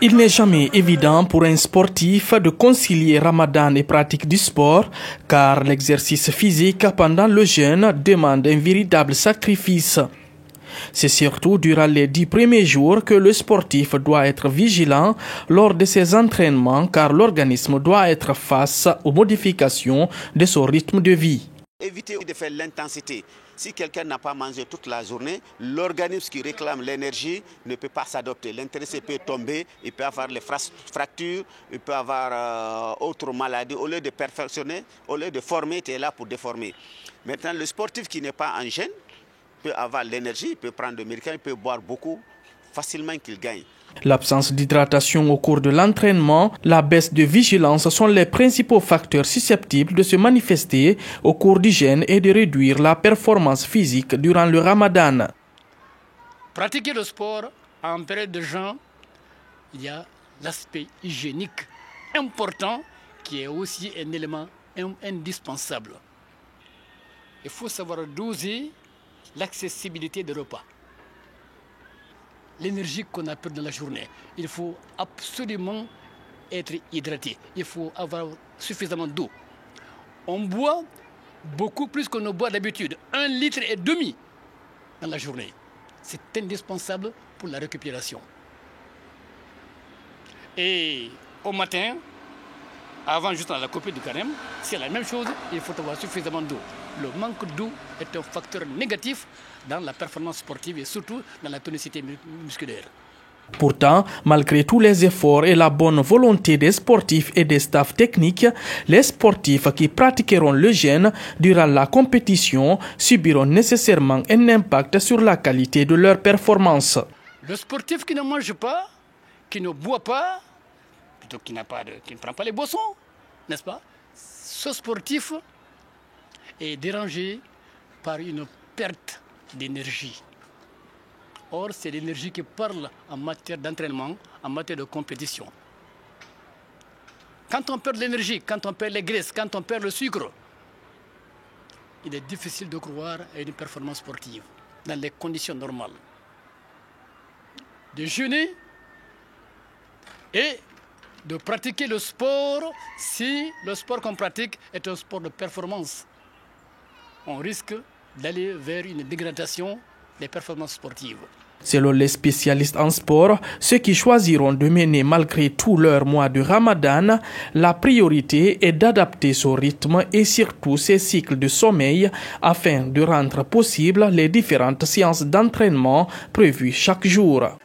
Il n'est jamais évident pour un sportif de concilier Ramadan et pratique du sport, car l'exercice physique pendant le jeûne demande un véritable sacrifice. C'est surtout durant les 10 premiers jours que le sportif doit être vigilant lors de ses entraînements, car l'organisme doit être face aux modifications de son rythme de vie. Éviter de faire l'intensité. Si quelqu'un n'a pas mangé toute la journée, l'organisme qui réclame l'énergie ne peut pas s'adapter. L'intéressé peut tomber, il peut avoir les fractures, il peut avoir autres maladies. Au lieu de perfectionner, au lieu de former, tu es là pour déformer. Maintenant, le sportif qui n'est pas en jeûne peut avoir l'énergie, il peut prendre des médicaments, il peut boire beaucoup, facilement qu'il gagne. L'absence d'hydratation au cours de l'entraînement, la baisse de vigilance sont les principaux facteurs susceptibles de se manifester au cours du jeûne et de réduire la performance physique durant le Ramadan. Pratiquer le sport en période de jeûne, il y a l'aspect hygiénique important qui est aussi un élément indispensable. Il faut savoir doser l'accessibilité des repas. L'énergie qu'on a perdue dans la journée. Il faut absolument être hydraté. Il faut avoir suffisamment d'eau. On boit beaucoup plus qu'on ne boit d'habitude. 1,5 litre dans la journée. C'est indispensable pour la récupération. Et au matin, avant juste la coupure du carême, c'est la même chose, il faut avoir suffisamment d'eau. Le manque d'eau est un facteur négatif dans la performance sportive et surtout dans la tonicité musculaire. Pourtant, malgré tous les efforts et la bonne volonté des sportifs et des staffs techniques, les sportifs qui pratiqueront le jeûne durant la compétition subiront nécessairement un impact sur la qualité de leur performance. Le sportif qui ne mange pas, qui ne boit pas, plutôt qui ne prend pas les boissons, n'est-ce pas? Ce sportif est dérangé par une perte d'énergie. Or, c'est l'énergie qui parle en matière d'entraînement, en matière de compétition. Quand on perd l'énergie, quand on perd les graisses, quand on perd le sucre, il est difficile de croire à une performance sportive dans les conditions normales. De jeûner et de pratiquer le sport si le sport qu'on pratique est un sport de performance. On risque d'aller vers une dégradation des performances sportives. Selon les spécialistes en sport, ceux qui choisiront de mener malgré tout leur mois de Ramadan, la priorité est d'adapter son rythme et surtout ses cycles de sommeil afin de rendre possible les différentes séances d'entraînement prévues chaque jour.